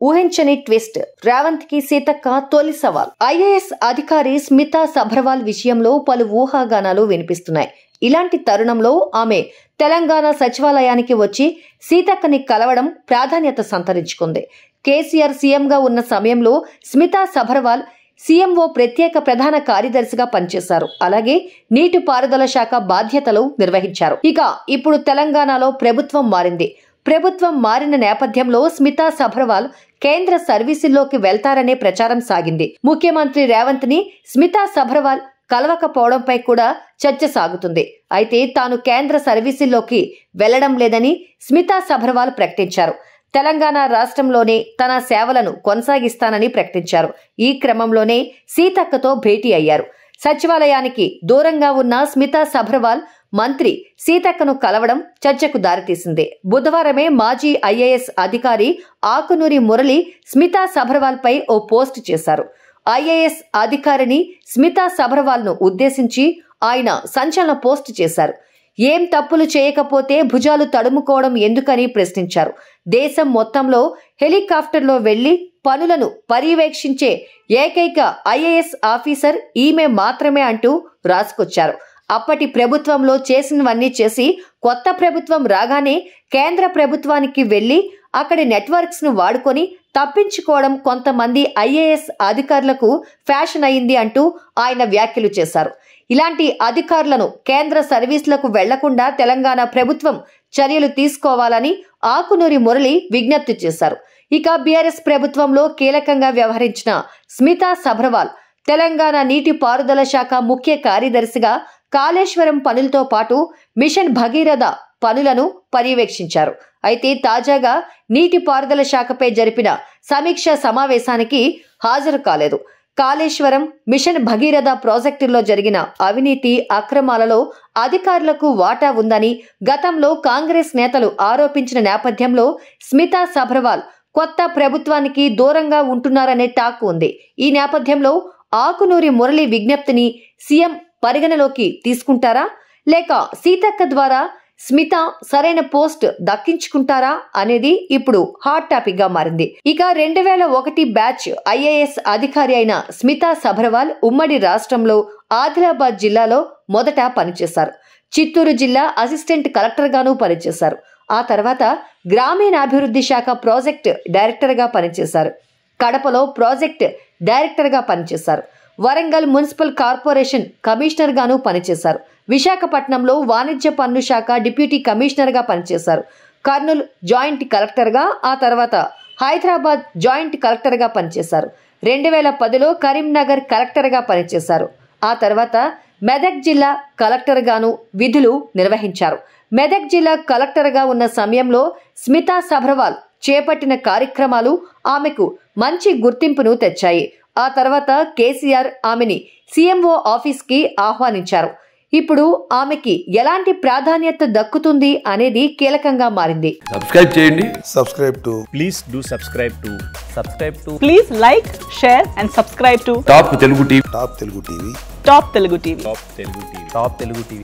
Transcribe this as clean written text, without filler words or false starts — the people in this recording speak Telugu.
ఊహించని ట్విస్ట్. రేవంత్ కి సీతక్క తొలి సవాల్. ఐఏఎస్ అధికారి స్మితా సభర్వాల్ విషయంలో పలు ఊహాగానాలు వినిపిస్తున్నాయి. ఇలాంటి తరుణంలో ఆమె తెలంగాణ సచివాలయానికి వచ్చి సీతక్కని కలవడం ప్రాధాన్యత సంతరించుకుంది. కేసీఆర్ సీఎంగా ఉన్న సమయంలో స్మితా సభర్వాల్ సీఎంఓ ప్రత్యేక ప్రధాన కార్యదర్శిగా పనిచేశారు. అలాగే నీటిపారుదల శాఖ బాధ్యతలు నిర్వహించారు. ఇక ఇప్పుడు తెలంగాణలో ప్రభుత్వం మారింది. ప్రభుత్వం మారిన నేపథ్యంలో స్మితా సభర్వాల్ కేంద్ర సర్వీసుల్లోకి వెళ్తారనే ప్రచారం సాగింది. ముఖ్యమంత్రి రేవంత్ ని స్మితా సభర్వాల్ కలవకపోవడంపై కూడా చర్చ సాగుతుంది. అయితే తాను కేంద్ర సర్వీసుల్లోకి వెళ్లడం లేదని స్మితా సభర్వాల్ ప్రకటించారు. తెలంగాణ రాష్ట్రంలోనే తన సేవలను కొనసాగిస్తానని ప్రకటించారు. ఈ క్రమంలోనే సీతక్కతో భేటీ అయ్యారు. సచివాలయానికి దూరంగా ఉన్న స్మితా సభర్వాల్ మంత్రి సీతక్కను కలవడం చర్చకు దారితీసింది. బుధవారమే మాజీ ఐఏఎస్ అధికారి ఆకునూరి మురళి స్మితా సభర్వాల్ పై ఓ పోస్ట్ చేశారు. ఐఏఎస్ అధికారిని స్మితా సభర్వాల్ ను ఉద్దేశించి ఆయన సంచలన పోస్ట్ చేశారు. ఏం తప్పులు చేయకపోతే భుజాలు తడుముకోవడం ఎందుకని ప్రశ్నించారు. దేశం మొత్తంలో హెలికాప్టర్లో వెళ్లి పనులను పర్యవేక్షించే ఏకైక ఐఏఎస్ ఆఫీసర్ ఈమె మాత్రమే అంటూ రాసుకొచ్చారు. అప్పటి ప్రభుత్వంలో చేసినవన్నీ చేసి కొత్త ప్రభుత్వం రాగానే కేంద్ర ప్రభుత్వానికి వెళ్లి అక్కడి నెట్వర్క్స్ ను వాడుకొని తప్పించుకోవడం కొంతమంది ఐఏఎస్ అధికారులకు ఫ్యాషన్ అయింది అంటూ ఆయన వ్యాఖ్యలు చేశారు. ఇలాంటి అధికారులను కేంద్ర సర్వీసులకు వెళ్లకుండా తెలంగాణ ప్రభుత్వం చర్యలు తీసుకోవాలని ఆకునూరి మురళి విజ్ఞప్తి చేశారు. ఇక బీఆర్ఎస్ ప్రభుత్వంలో కీలకంగా వ్యవహరించిన స్మితా సభర్వాల్ తెలంగాణ నీటిపారుదల శాఖ ముఖ్య కార్యదర్శిగా కాళేశ్వరం పనులతో పాటు మిషన్ భగీరథ పనులను పర్యవేక్షించారు. అయితే తాజాగా నీటిపారుదల శాఖపై జరిపిన సమీక్ష సమావేశానికి హాజరు కాలేదు. కాళేశ్వరం మిషన్ భగీరథ ప్రాజెక్టుల్లో జరిగిన అవినీతి అక్రమాలలో అధికారులకు వాటా ఉందని గతంలో కాంగ్రెస్ నేతలు ఆరోపించిన నేపథ్యంలో స్మితా సభర్వాల్ కొత్త ప్రభుత్వానికి దూరంగా ఉంటున్నారనే టాక్ ఉంది. ఈ నేపథ్యంలో ఆకునూరి మురళి విజ్ఞప్తిని సీఎం పరిగణలోకి తీసుకుంటారా లేక సీతక్క ద్వారా స్మితా సరైన పోస్ట్ దక్కించుకుంటారా అనేది ఇప్పుడు హాట్ టాపిక్ గా మారింది. ఇక 2001 బ్యాచ్ ఐఏఎస్ అధికారి అయిన స్మితా సభర్వాల్ ఉమ్మడి రాష్ట్రంలో ఆదిలాబాద్ జిల్లాలో మొదట పనిచేశారు. చిత్తూరు జిల్లా అసిస్టెంట్ కలెక్టర్ గాను పనిచేశారు. ఆ తర్వాత గ్రామీణాభివృద్ధి శాఖ ప్రాజెక్ట్ డైరెక్టర్ గా పనిచేశారు. కడపలో ప్రాజెక్ట్ డైరెక్టర్ గా పనిచేశారు. వరంగల్ మున్సిపల్ కార్పొరేషన్ కమిషనర్ గాను పనిచేశారు. విశాఖపట్నంలో వాణిజ్య పన్ను శాఖ డిప్యూటీ కమిషనర్ గా పనిచేశారు. కర్నూలు జాయింట్ కలెక్టర్ గా, ఆ తర్వాత హైదరాబాద్ జాయింట్ కలెక్టర్ గా పనిచేశారు. 2010లో కరీంనగర్ కలెక్టర్ గా పనిచేశారు. ఆ తర్వాత మెదక్ జిల్లా కలెక్టర్ గాను విధులు నిర్వహించారు. మెదక్ జిల్లా కలెక్టర్ గా ఉన్న సమయంలో స్మితా సభర్వాల్ చేపట్టిన కార్యక్రమాలు ఆమెకు మంచి గుర్తింపును తెచ్చాయి. ఆ తర్వాత కేసీఆర్ ఆమెని సీఎంఓ ఆఫీస్ కి ఆహ్వానించారు. ఇప్పుడు ఆమెకి ఎలాంటి ప్రాధాన్యత దక్కుతుంది అనేది కీలకంగా మారింది. సబ్స్క్రైబ్ చేయండి. Please like, share and subscribe to top Telugu TV. Top Telugu TV.